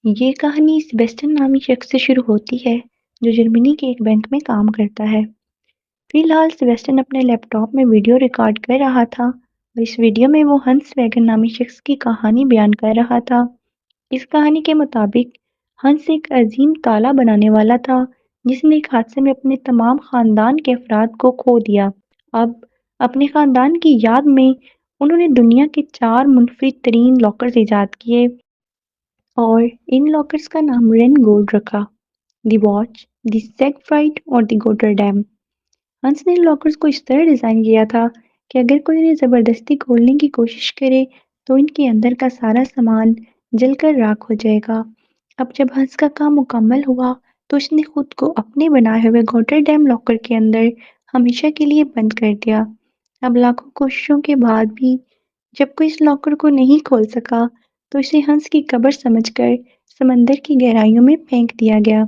یہ کہانی سیبیسٹن نامی شخص سے شروع ہوتی ہے جو جرمنی کے ایک بینک میں کام کرتا ہے۔ فی الحال سیبیسٹن اپنے لیپ ٹاپ میں ویڈیو ریکارڈ کر رہا تھا اور اس ویڈیو میں وہ ہنس ویگن نامی شخص کی کہانی بیان کر رہا تھا۔ اس کہانی کے مطابق ہنس ایک عظیم تالا بنانے والا تھا جس نے ایک حادثے میں اپنے تمام خاندان کے افراد کو کھو دیا۔ اب اپنے خاندان کی یاد میں انہوں نے دنیا کے 4 منفرد ترین لاکرز ایجاد کیے اور ان لاکرز کا نام رین گولڈ رکھا: دی واچ، دی سیگ فرائٹ اور دی گوٹر ڈیم۔ ہنس نے ان لاکرز کو اس طرح ڈیزائن کیا تھا کہ اگر کوئی انہیں زبردستی کھولنے کی کوشش کرے تو ان کے اندر کا سارا سامان جل کر راکھ ہو جائے گا۔ اب جب ہنس کا کام مکمل ہوا تو اس نے خود کو اپنے بنائے ہوئے گوٹر ڈیم لاکر کے اندر ہمیشہ کے لیے بند کر دیا۔ اب لاکھوں کوششوں کے بعد بھی جب کوئی اس لاکر کو نہیں کھول سکا تو اسے ہنس کی قبر سمجھ کر سمندر کی گہرائیوں میں پھینک دیا گیا۔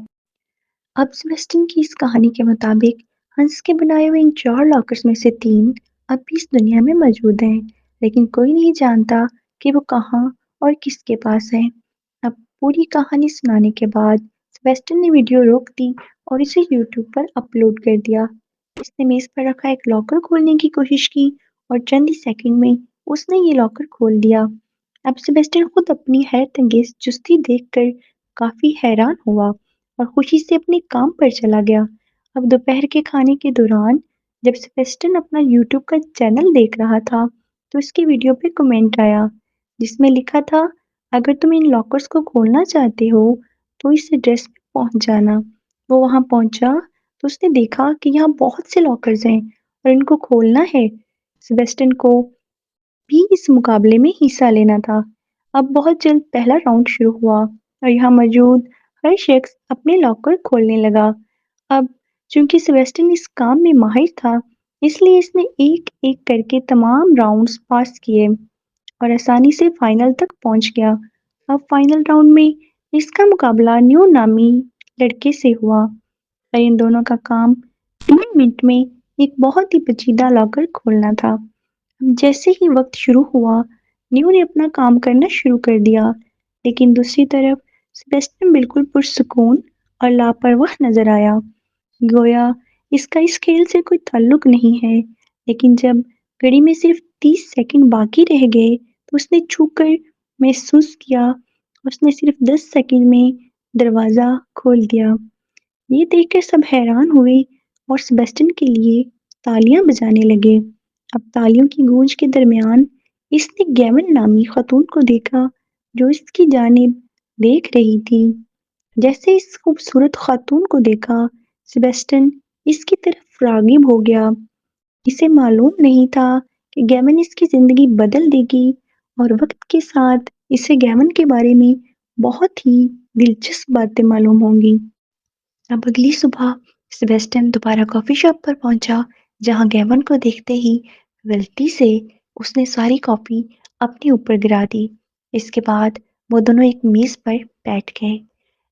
اب سیبیسٹن کی اس کہانی کے مطابق ہنس کے بنائے ہوئے ان 4 لاکرز میں سے 3 اب بھی اس دنیا میں موجود ہیں، لیکن کوئی نہیں جانتا کہ وہ کہاں اور کس کے پاس ہے۔ اب پوری کہانی سنانے کے بعد سیبیسٹن نے ویڈیو روک دی اور اسے یوٹیوب پر اپلوڈ کر دیا۔ اس نے میز پر رکھا ایک لاکر کھولنے کی کوشش کی اور چند ہی سیکنڈ میں اس نے یہ لاکر کھول دیا۔ اب سیبیسٹن خود اپنی حیرت انگیز چستی دیکھ کر کافی حیران ہوا اور خوشی سے اپنے کام پر چلا گیا۔ اب دوپہر کے کھانے کے دوران جب سیبیسٹن اپنا یوٹیوب کا چینل دیکھ رہا تھا تو اس کی ویڈیو پہ کمنٹ آیا جس میں لکھا تھا: اگر تم ان لاکرز کو کھولنا چاہتے ہو تو اس ایڈریس پہ پہنچ جانا۔ وہ وہاں پہنچا تو اس نے دیکھا کہ یہاں بہت سے لاکرز ہیں اور ان کو کھولنا ہے۔ سیبیسٹن کو بھی اس مقابلے میں حصہ لینا تھا۔ اب بہت جلد پہلا راؤنڈ شروع ہوا اور یہاں موجود ہر شخص اپنے لاکر کھولنے لگا۔ اب چونکہ سیبیسٹن اس کام میں ماہر تھا اس لیے اس نے ایک ایک کر کے تمام راؤنڈز پاس کیے اور آسانی سے فائنل تک پہنچ گیا۔ اب فائنل راؤنڈ میں اس کا مقابلہ نیو نامی لڑکے سے ہوا اور ان دونوں کا کام 3 منٹ میں ایک بہت ہی پیچیدہ لاکر کھولنا تھا۔ جیسے ہی وقت شروع ہوا نیو نے اپنا کام کرنا شروع کر دیا، لیکن دوسری طرف سیبیسٹن بالکل پرسکون اور لاپرواہ نظر آیا، گویا اس کا اس کھیل سے کوئی تعلق نہیں ہے۔ لیکن جب گھڑی میں صرف 30 سیکنڈ باقی رہ گئے تو اس نے چھو کر محسوس کیا اس نے صرف 10 سیکنڈ میں دروازہ کھول دیا۔ یہ دیکھ کر سب حیران ہوئے اور سیبیسٹن کے لیے تالیاں بجانے لگے۔ اب تالیوں کی گونج کے درمیان اس نے گیون نامی خاتون کو دیکھا جو اس کی جانب دیکھ رہی تھی۔ جیسے اس خوبصورت خاتون کو دیکھا سیبیسٹن اس کی طرف راغب ہو گیا۔ اسے معلوم نہیں تھا کہ گیون اس کی زندگی بدل دے گی اور وقت کے ساتھ اسے گیون کے بارے میں بہت ہی دلچسپ باتیں معلوم ہوں گی۔ اب اگلی صبح سیبیسٹن دوبارہ کافی شاپ پر پہنچا جہاں گیون کو دیکھتے ہی غلطی سے اس نے ساری کافی اپنے اوپر گرا دی۔ اس کے بعد وہ دونوں ایک میز پر بیٹھ گئے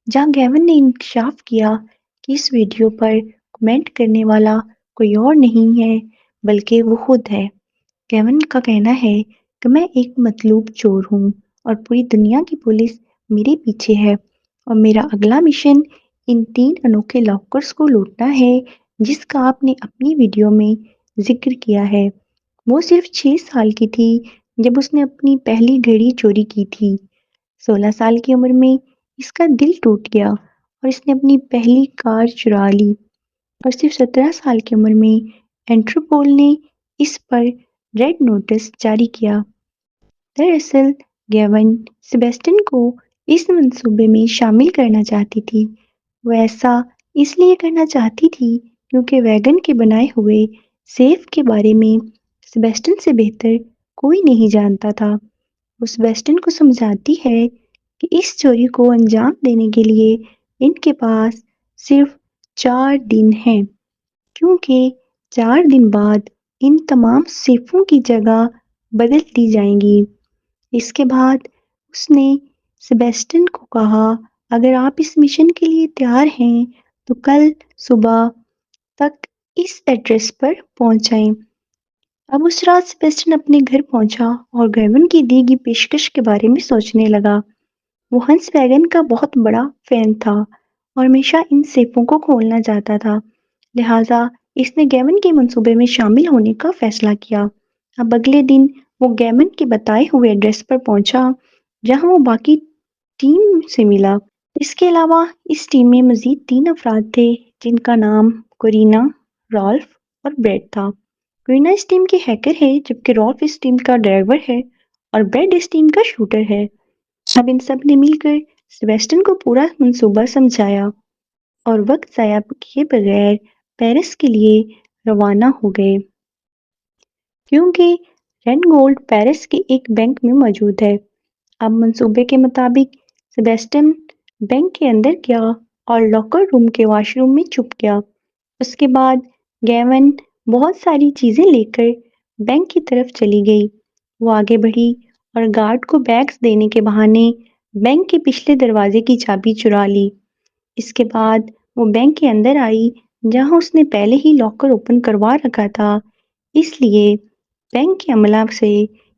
جہاں گیون نے انکشاف کیا کہ اس ویڈیو پر کمنٹ کرنے والا کوئی اور نہیں ہے بلکہ وہ خود ہے۔ گیون کا کہنا ہے کہ میں ایک مطلوب چور ہوں اور پوری دنیا کی پولیس میرے پیچھے ہے اور میرا اگلا مشن ان 3 انوکھے لاکرز کو لوٹنا ہے جس کا آپ نے اپنی ویڈیو میں ذکر کیا ہے۔ وہ صرف 6 سال کی تھی جب اس نے اپنی پہلی گھڑی چوری کی تھی۔ 16 سال کی عمر میں اس کا دل ٹوٹ گیا اور اس نے اپنی پہلی کار چرا لی اور صرف 17 سال کی عمر میں انٹرپول نے اس پر ریڈ نوٹس جاری کیا۔ دراصل گیون سیبیسٹن کو اس منصوبے میں شامل کرنا چاہتی تھی۔ وہ ایسا اس لیے کرنا چاہتی تھی کیونکہ ویگن کے بنائے ہوئے سیف کے بارے میں سیبیسٹن سے بہتر کوئی نہیں جانتا تھا۔ وہ سیبیسٹن کو سمجھاتی ہے کہ اس چوری کو انجام دینے کے لیے ان کے پاس صرف 4 دن ہیں کیونکہ 4 دن بعد ان تمام سیفوں کی جگہ بدل دی جائیں گی۔ اس کے بعد اس نے سیبیسٹن کو کہا اگر آپ اس مشن کے لیے تیار ہیں تو کل صبح تک اس ایڈریس پر پہنچ جائیں۔ اب اس رات سیبیسٹن اپنے گھر پہنچا اور گیون کی دی گئی پیشکش کے بارے میں سوچنے لگا۔ وہ ہنس ویگن کا بہت بڑا فین تھا اور ہمیشہ ان سیفوں کو کھولنا چاہتا تھا، لہٰذا اس نے گیون کے منصوبے میں شامل ہونے کا فیصلہ کیا۔ اب اگلے دن وہ گیون کے بتائے ہوئے ایڈریس پر پہنچا جہاں وہ باقی ٹیم سے ملا۔ اس کے علاوہ اس ٹیم میں مزید 3 افراد تھے جن کا نام کورینا، رالف اور بریڈ تھا۔ کورینا اس ٹیم کی ہیکر ہے جبکہ رالف اس ٹیم کا ڈرائیور ہے اور بریڈ اس ٹیم کا شوٹر ہے۔ اب ان سب نے مل کر سیبیسٹین کو پورا منصوبہ سمجھایا اور وقت ضائع کیے بغیر پیرس کے لیے روانہ ہو گئے کیونکہ رین گولڈ پیرس کے ایک بینک میں موجود ہے۔ اب منصوبے کے مطابق سیبیسٹین بینک کے اندر گیا اور لاکر روم کے واش روم میں چھپ گیا۔ اس کے بعد گیون بہت ساری چیزیں لے کر بینک کی طرف چلی گئی۔ وہ آگے بڑھی اور گارڈ کو بیگز دینے کے بہانے بینک کے پچھلے دروازے کی چابی چرا لی۔ اس کے بعد وہ بینک کے اندر آئی جہاں اس نے پہلے ہی لاکر اوپن کروا رکھا تھا، اس لیے بینک کے عملہ سے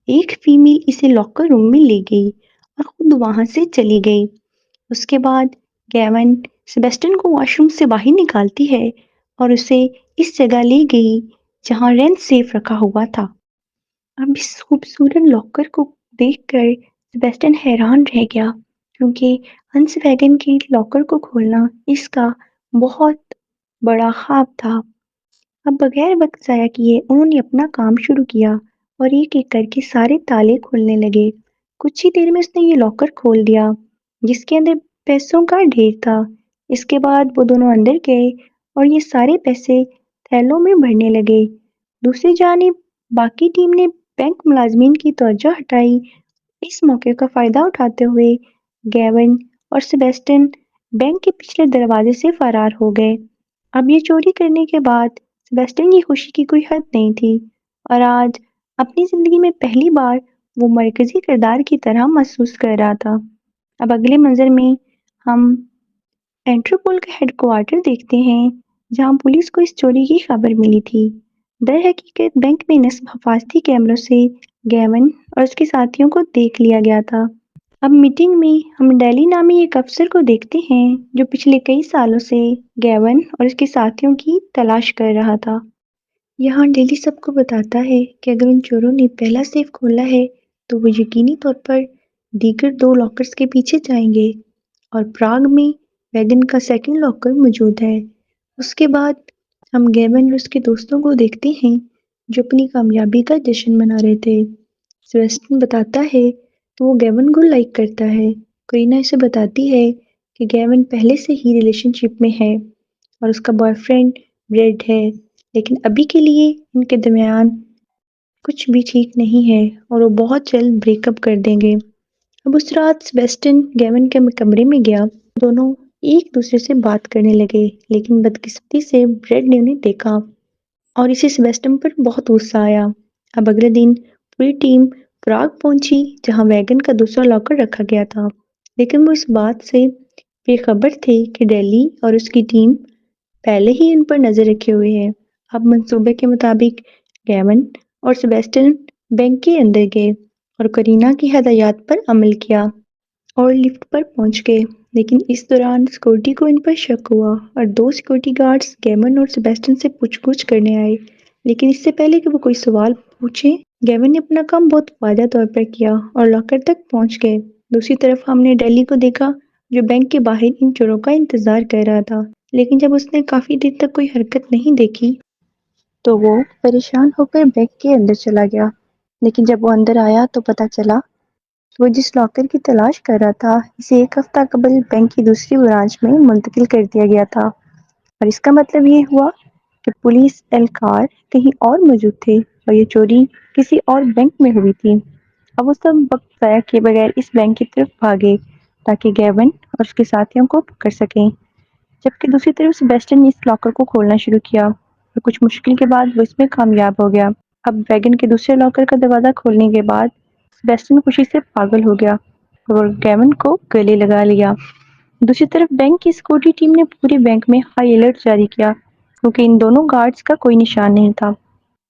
ایک فیمیل اسے لاکر روم میں لے گئی اور خود وہاں سے چلی گئی۔ اس کے بعد گیون سیبیسٹین کو واش روم سے باہر نکالتی ہے اور اسے اس جگہ لے گئی جہاں رین سیف رکھا ہوا تھا۔ اب اس خوبصورت لاکر کو دیکھ کر سیبیسٹین حیران رہ گیا کیونکہ ہنس ویگن کے لاکر کو کھولنا اس کا بہت بڑا خواب تھا۔ اب بغیر وقت ضائع کیے انہوں نے اپنا کام شروع کیا اور ایک ایک کر کے سارے تالے کھولنے لگے۔ کچھ ہی دیر میں اس نے یہ لاکر کھول دیا جس کے اندر پیسوں کا ڈھیر تھا۔ اس کے بعد وہ دونوں اندر گئے اور یہ سارے پیسے تھیلوں میں بھرنے لگے۔ دوسری جانب باقی ٹیم نے بینک ملازمین کی توجہ ہٹائی۔ اس موقع کا فائدہ اٹھاتے ہوئے گیون اور سیبیسٹین بینک کے پچھلے دروازے سے فرار ہو گئے۔ اب یہ چوری کرنے کے بعد سیبیسٹین کی خوشی کی کوئی حد نہیں تھی اور آج اپنی زندگی میں پہلی بار وہ مرکزی کردار کی طرح محسوس کر رہا تھا۔ اب اگلے منظر میں ہم انٹرپول کا ہیڈ کوارٹر دیکھتے ہیں جہاں پولیس کو اس چوری کی خبر ملی تھی۔ در حقیقت بینک میں نصب حفاظتی کیمروں سے گیون اور اس کے ساتھیوں کو دیکھ لیا گیا تھا۔ اب میٹنگ میں ہم ڈیلی نامی ایک افسر کو دیکھتے ہیں جو پچھلے کئی سالوں سے گیون اور اس کے ساتھیوں کی تلاش کر رہا تھا۔ یہاں ڈیلی سب کو بتاتا ہے کہ اگر ان چوروں نے پہلا سیف کھولا ہے تو وہ یقینی طور پر دیگر 2 لاکرز کے پیچھے جائیں گے اور پراگ میں ویگن کا سیکنڈ لاکر موجود ہے۔ اس کے بعد ہم گیون اور اس کے دوستوں کو دیکھتے ہیں جو اپنی کامیابی کا جشن منا رہے تھے۔ سیبیسٹین بتاتا ہے تو وہ گیون کو لائک کرتا ہے۔ کورینا اسے بتاتی ہے کہ گیون پہلے سے ہی ریلیشن شپ میں ہے اور اس کا بوائے فرینڈ بریڈ ہے، لیکن ابھی کے لیے ان کے درمیان کچھ بھی ٹھیک نہیں ہے اور وہ بہت جلد بریک اپ کر دیں گے۔ اب اس رات سیبیسٹین گیون کے کمرے میں گیا۔ دونوں ایک دوسرے سے بات کرنے لگے لیکن بدقسمتی سے بریڈ نے انہیں دیکھا اور اسے سیبیسٹین پر بہت غصہ آیا۔ اب اگلے دن پوری ٹیم پراگ پہنچی جہاں ویگن کا دوسرا لاکر رکھا گیا تھا، لیکن وہ اس بات سے بے خبر تھے کہ ڈیلی اور اس کی ٹیم پہلے ہی ان پر نظر رکھے ہوئے ہے۔ اب منصوبے کے مطابق گیون اور سیبیسٹین بینک کے اندر گئے اور کورینا کی ہدایات پر عمل کیا اور لفٹ پر پہنچ گئے، لیکن اس دوران سیکورٹی کو ان پر شک ہوا اور 2 سیکورٹی گارڈز گیون اور سیبیسٹین سے پوچھ گچھ کرنے آئے، لیکن اس سے پہلے کہ وہ کوئی سوال پوچھیں گیون نے اپنا کام بہت واضح طور پر کیا اور لاکر تک پہنچ گئے۔ دوسری طرف ہم نے ڈیلی کو دیکھا جو بینک کے باہر ان چوروں کا انتظار کر رہا تھا، لیکن جب اس نے کافی دیر تک کوئی حرکت نہیں دیکھی تو وہ پریشان ہو کر بینک کے اندر چلا گیا، لیکن جب وہ اندر آیا تو پتہ چلا کہ وہ جس لاکر کی تلاش کر رہا تھا اسے ایک ہفتہ قبل بینک کی دوسری برانچ میں منتقل کر دیا گیا تھا، اور اس کا مطلب یہ ہوا کہ پولیس اہلکار کہیں اور موجود تھے اور یہ چوری کسی اور بینک میں ہوئی تھی۔ اب وہ سب وقت ضائع کیے بغیر اس بینک کی طرف بھاگے تاکہ گیون اور اس کے ساتھیوں کو پکڑ سکیں، جبکہ دوسری طرف سیبیسٹین نے اس لاکر کو کھولنا شروع کیا اور کچھ مشکل کے بعد وہ اس میں کامیاب ہو گیا۔ اب ویگن کے دوسرے لاکر کا دروازہ کھولنے کے بعد سیبیسٹین خوشی سے پاگل ہو گیا اور گیون کو گلے لگا لیا۔ دوسری طرف بینک کی سیکورٹی ٹیم نے پورے بینک میں ہائی الرٹ جاری کیا کیونکہ ان دونوں گارڈز کا کوئی نشان نہیں تھا۔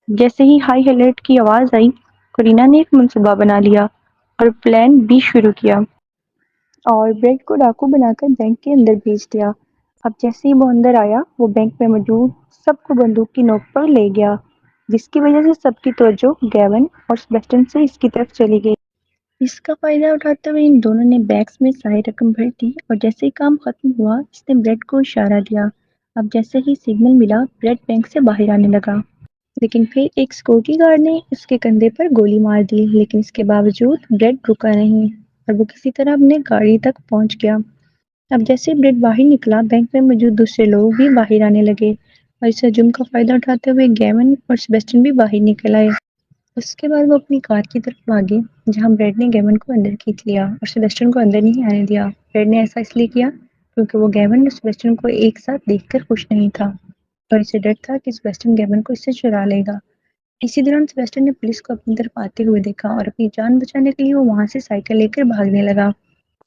جیسے ہی ہائی الرٹ کی آواز آئی کورینا نے ایک منصوبہ بنا لیا اور پلان بی شروع کیا۔ اور بریڈ کو ڈاکو بنا کر بینک کے اندر بھیج دیا۔ اب جیسے ہی وہ اندر آیا وہ بینک میں موجود سب کو بندوق کی نوک پر لے گیا، جس کی وجہ سے سب کی توجہ گیون اور سیبیسٹین سے اس کی طرف چلی گئی۔ اس کا فائدہ اٹھاتے ہوئے ان دونوں نے بیگس میں ساری رقم بھر دی اور جیسے ہی کام ختم ہوا اس نے بریڈ کو اشارہ دیا۔ اب جیسے ہی سگنل ملا بریڈ بینک سے باہر آنے لگا، لیکن پھر ایک سیکورٹی گارڈ نے اس کے کندھے پر گولی مار دی، لیکن اس کے باوجود بریڈ رکا نہیں اور وہ کسی طرح اپنے گاڑی تک پہنچ گیا۔ اب جیسے بریڈ باہر نکلا بینک میں موجود دوسرے لوگ بھی باہر آنے لگے اور اس ہجوم کا فائدہ اٹھاتے ہوئے گیون اور سیبیسٹین بھی باہر نکل آئے۔ اس کے بعد وہ اپنی کار کی طرف بھاگے جہاں بریڈ نے گیون کو اندر کھینچ لیا اور سیبیسٹین کو اندر نہیں آنے دیا۔ بریڈ نے ایسا اس لیے کیا کیونکہ وہ گیون اور سیبیسٹین کو ایک ساتھ دیکھ کر خوش نہیں تھا اور اسے ڈر تھا کہ سیبیسٹین گیون کو اس سے چرا لے گا۔ اسی دوران سیبیسٹین نے پولیس کو اپنی طرف آتے ہوئے دیکھا اور اپنی جان بچانے کے لیے وہ وہاں سے سائیکل لے کر بھاگنے لگا۔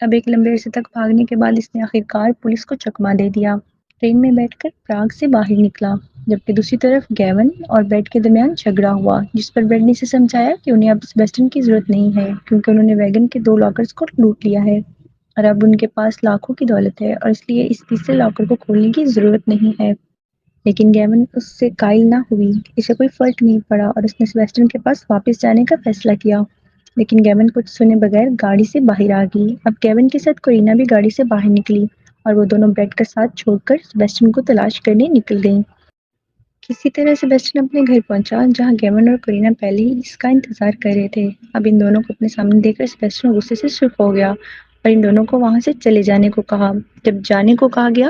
اب ایک لمبے عرصے تک بھاگنے کے بعد اس نے آخرکار پولیس کو چکما دے دیا۔ ٹرین میں بیٹھ کر پراگ سے باہر نکلا، جبکہ دوسری طرف گیون اور بریڈ کے درمیان جھگڑا ہوا، جس پر بریڈ نے اسے سمجھایا کہ انہیں اب سیبیسٹین کی ضرورت نہیں ہے کیونکہ انہوں نے ویگن کے 2 لاکرز کو لوٹ لیا ہے اور اب ان کے پاس لاکھوں کی دولت ہے اور اس لیے اس تیسرے لاکر کو کھولنے کی ضرورت نہیں ہے۔ لیکن گیون اس سے قائل نہ ہوئی، اسے کوئی فرق نہیں پڑا اور اس نے سیبیسٹین کے پاس واپس جانے کا فیصلہ کیا۔ لیکن گیون کچھ سنے بغیر گاڑی سے باہر آ گئی۔ اب گیون کے ساتھ کورینا بھی گاڑی سے باہر نکلی اور وہ دونوں بریڈ کا ساتھ چھوڑ کر سیبیسٹین کو تلاش کرنے نکل گئیں۔ کسی طرح سیبیسٹین اپنے گھر پہنچا جہاں گیون اور کورینا پہلے ہی اس کا انتظار کر رہے تھے۔ اب ان دونوں کو اپنے سامنے دیکھ کر سیبیسٹین غصے سے سرخ ہو گیا اور ان دونوں کو وہاں سے چلے جانے کو کہا۔ جب جانے کو کہا گیا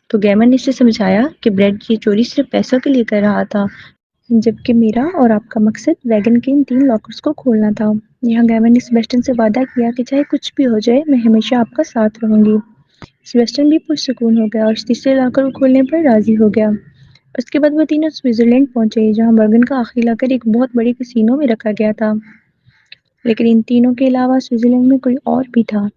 تو گیون نے اسے سمجھایا کہ بریڈ یہ چوری صرف پیسوں کے لیے کر رہا تھا، جبکہ میرا اور آپ کا مقصد ویگن کے ان 3 لاکرز کو کھولنا تھا۔ یہاں گیون نے سیبیسٹین سے وعدہ کیا کہ چاہے کچھ بھی ہو جائے میں ہمیشہ آپ کا ساتھ رہوں گی۔ سیبیسٹین بھی پرسکون ہو گیا اور اس تیسرے لاکر کو کھولنے پر راضی ہو گیا۔ اس کے بعد وہ تینوں سوئٹزرلینڈ پہنچے جہاں ویگن کا آخری لاکر ایک بہت بڑی کسینو میں رکھا گیا تھا، لیکن ان تینوں کے علاوہ سوئٹزرلینڈ میں کوئی اور بھی تھا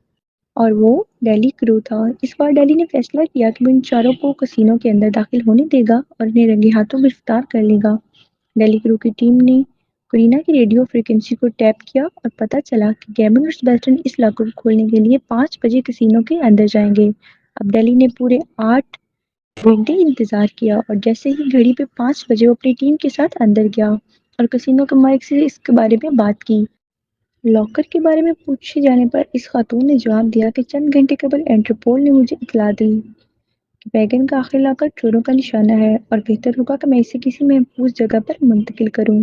اور وہ ڈیلی کرو تھا۔ اس بار ڈیلی نے فیصلہ کیا کہ وہ ان چاروں کو کسینو کے اندر داخل ہونے دے گا اور انہیں رنگے ہاتھوں گرفتار کر لے گا۔ ڈیلی کرو کی ٹیم نے کورینا کی ریڈیو فریکوینسی کو ٹیپ کیا اور پتہ چلا کہ گیون اور سیبیسٹین اس لاکر کو کھولنے کے لیے 5 بجے کسینو کے اندر جائیں گے۔ اب ڈیلی نے پورے 8 گھنٹے انتظار کیا اور جیسے ہی گھڑی پہ 5 بجے وہ اپنی ٹیم کے ساتھ اندر گیا اور کسینو کے مالک سے اس کے بارے میں بات کی۔ لاکر کے بارے میں پوچھے جانے پر اس خاتون نے جواب دیا کہ چند گھنٹے قبل انٹرپول نے مجھے اطلاع دی کہ ویگن کا آخری لاکر چوروں کا نشانہ ہے اور بہتر ہوگا کہ میں اسے کسی محفوظ جگہ پر منتقل کروں۔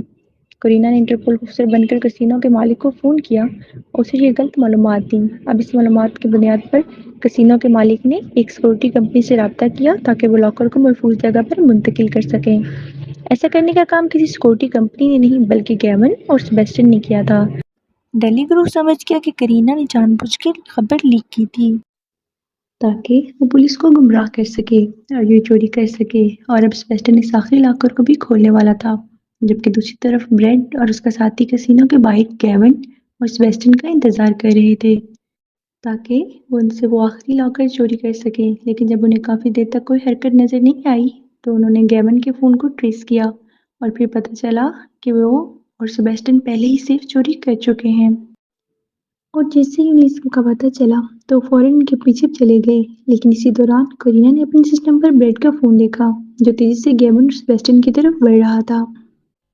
کورینا نے انٹرپول افسر بن کر کسینو کے مالک کو فون کیا اور اسے یہ غلط معلومات دیں۔ اب اس معلومات کی بنیاد پر کسینو کے مالک نے ایک سیکورٹی کمپنی سے رابطہ کیا تاکہ وہ لاکر کو محفوظ جگہ پر منتقل کر سکیں۔ ایسا کرنے کا کام کسی سیکورٹی کمپنی نے نہیں بلکہ گیون اور سیبیسٹین نے کیا تھا۔ ڈیلی گروہ سمجھ گیا کہ کورینا نے جان بوجھ کر خبر لیک کی تھی تاکہ وہ پولیس کو گمراہ کر سکے اور یہ چوری کر سکے، اور اب سیبیسٹین اس آخری لاکر کو بھی کھولنے والا تھا، جبکہ دوسری طرف بریڈ اور اس کا ساتھی کسینو کے باہر گیون اور سیبیسٹین کا انتظار کر رہے تھے تاکہ وہ ان سے وہ آخری لاکر چوری کر سکیں۔ لیکن جب انہیں کافی دیر تک کوئی حرکت نظر نہیں آئی تو انہوں نے گیون کے فون کو ٹریس کیا اور پھر پتہ چلا کہ وہ اور سیبیسٹین پہلے ہی صرف چوری کر چکے ہیں۔ اور جیسے ہی انہیں اس کا پتہ چلا تو فوراً ان کے پیچھے چلے گئے، لیکن اسی دوران کورینا نے اپنے سسٹم پر بریڈ کا فون دیکھا جو تیزی سے گیون اور سیبیسٹین کی طرف بڑھ رہا تھا،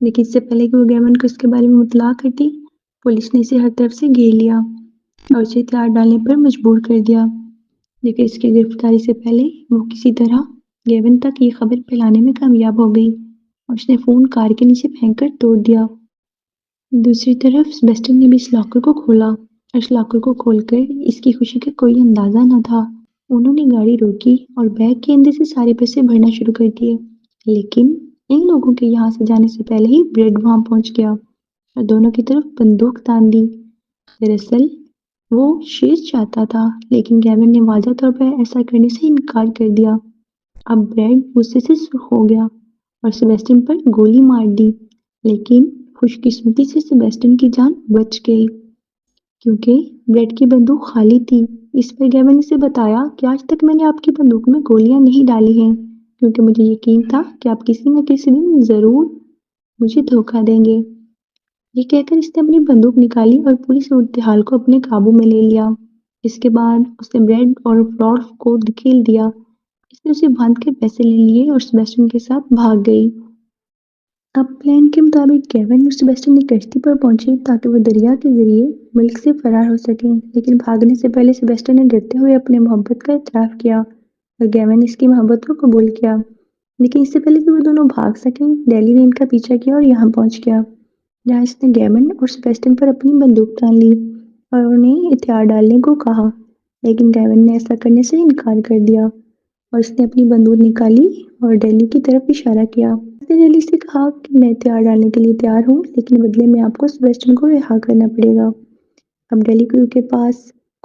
لیکن اس سے پہلے کہ وہ گیون کو اس کے بارے میں مطلع کرتی پولیس نے اسے ہر طرف سے گھیر لیا اور اسے ہتھیار ڈالنے پر مجبور کر دیا، لیکن اس کی گرفتاری سے پہلے وہ کسی طرح گیون تک یہ خبر پھیلانے میں کامیاب ہو گئی اور اس نے فون کار کے نیچے پھینک کر توڑ دیا۔ دوسری طرف سیبیسٹین نے بھی اس لاکر کو کھولا اور اس لاکر کو کھول کر اس کی خوشی کا کوئی اندازہ نہ تھا۔ انہوں نے گاڑی روکی اور بیگ کے اندر سے سارے پیسے بھرنا شروع کر دیے، لیکن ان لوگوں کے یہاں سے جانے سے پہلے ہی بریڈ وہاں پہنچ گیا اور دونوں کی طرف بندوق تان دی۔ دراصل وہ شیر چاہتا تھا لیکن گیون نے واضح طور پر ایسا کرنے سے انکار کر دیا۔ اب بریڈ غصے سے سرخ ہو گیا اور سیبیسٹین پر گولی مار دی، لیکن خوش قسمتی سے سیبیسٹین کی جان بچ گئی کیونکہ بریڈ کی بندوق خالی تھی۔ اس پر گیون نے اسے بتایا کہ آج تک میں نے آپ کی بندوق میں گولیاں نہیں ڈالی ہیں کیونکہ مجھے یقین تھا کہ آپ کسی نہ کسی دن ضرور مجھے دھوکہ دیں گے۔ یہ کہہ کر اس نے اپنی بندوق نکالی اور پوری صورتحال کو اپنے قابو میں لے لیا۔ اس کے بعد اس نے بریڈ اور رالف کو دھکیل دیا۔ اس نے اسے باندھ کے پیسے لے لیے اور سیباسٹین کے ساتھ بھاگ گئی۔ اب پلان کے مطابق کیون اور سیباسٹین ایک کشتی پر پہنچے تاکہ وہ دریا کے ذریعے ملک سے فرار ہو سکیں، لیکن بھاگنے سے پہلے سیباسٹین نے ڈرتے ہوئے اپنے محبت کا اعتراف کیا اور گیون نے اس کی محبت کو قبول کیا۔ لیکن اس سے پہلے کہ وہ دونوں بھاگ سکیں، ڈیلی نے ان کا پیچھا کیا اور یہاں پہنچ گیا، جہاں اس نے گیون اور سیباسٹین پر اپنی بندوق تان لی اور انہیں ہتھیار ڈالنے کو کہا، لیکن گیون نے ایسا کرنے سے انکار کر دیا اور اس نے اپنی بندوق نکالی اور ڈیلی کی طرف اشارہ کیا۔ اس نے ڈیلی سے کہا کہ میں ہتھیار ڈالنے کے لیے تیار ہوں، لیکن بدلے میں آپ کو سیباسٹین کو رہا کرنا پڑے گا۔ اب ڈیلی کے پاس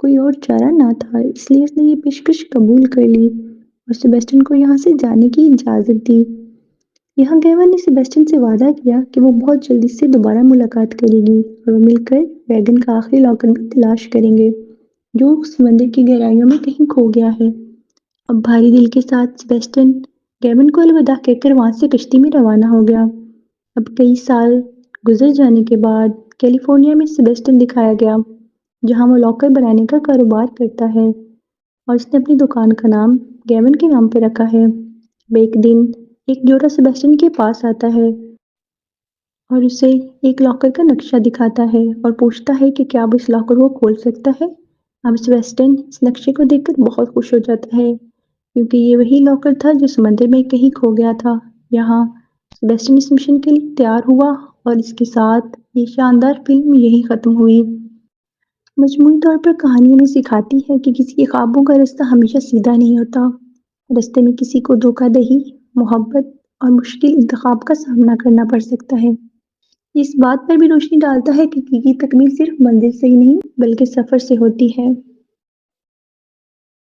کوئی اور چارہ نہ تھا، اس لیے اس نے یہ پیشکش قبول کر لی اور سیباسٹین کو یہاں سے جانے کی اجازت دی۔ یہاں گیون نے سیباسٹین سے وعدہ کیا کہ وہ بہت جلدی سے دوبارہ ملاقات کرے گی اور وہ مل کر ویگن کا آخری لاکر بھی تلاش کریں گے جو سمندر کی گہرائیوں میں کہیں کھو گیا ہے۔ اب بھاری دل کے ساتھ سیباسٹین گیون کو الوداع کہہ کر وہاں سے کشتی میں روانہ ہو گیا۔ اب کئی سال گزر جانے کے بعد کیلیفورنیا میں سیباسٹین دکھایا گیا، جہاں وہ لاکر بنانے کا کاروبار کرتا ہے اور اس نے اپنی دکان کا نام گیون کے نام پہ رکھا ہے۔ اب ایک دن ایک جوڑا سیباسٹین کے پاس آتا ہے اور اسے ایک لاکر کا نقشہ دکھاتا ہے اور پوچھتا ہے کہ کیا اب اس لاکر کو کھول سکتا ہے۔ اب سیباسٹین اس نقشے کو دیکھ کر بہت خوش ہو جاتا ہے کیونکہ یہ وہی لاکر تھا جو سمندر میں کہیں کھو گیا تھا۔ یہاں سیباسٹین اس مشن کے لیے تیار ہوا اور اس کے ساتھ یہ شاندار فلم یہی ختم ہوئی۔ مجموعی طور پر کہانی ہمیں سکھاتی ہے کہ کسی کے خوابوں کا راستہ ہمیشہ سیدھا نہیں ہوتا، راستے میں کسی کو دھوکہ دہی، محبت اور مشکل انتخاب کا سامنا کرنا پڑ سکتا ہے۔ اس بات پر بھی روشنی ڈالتا ہے کہ حقیقی تکمیل صرف منزل سے ہی نہیں بلکہ سفر سے ہوتی ہے۔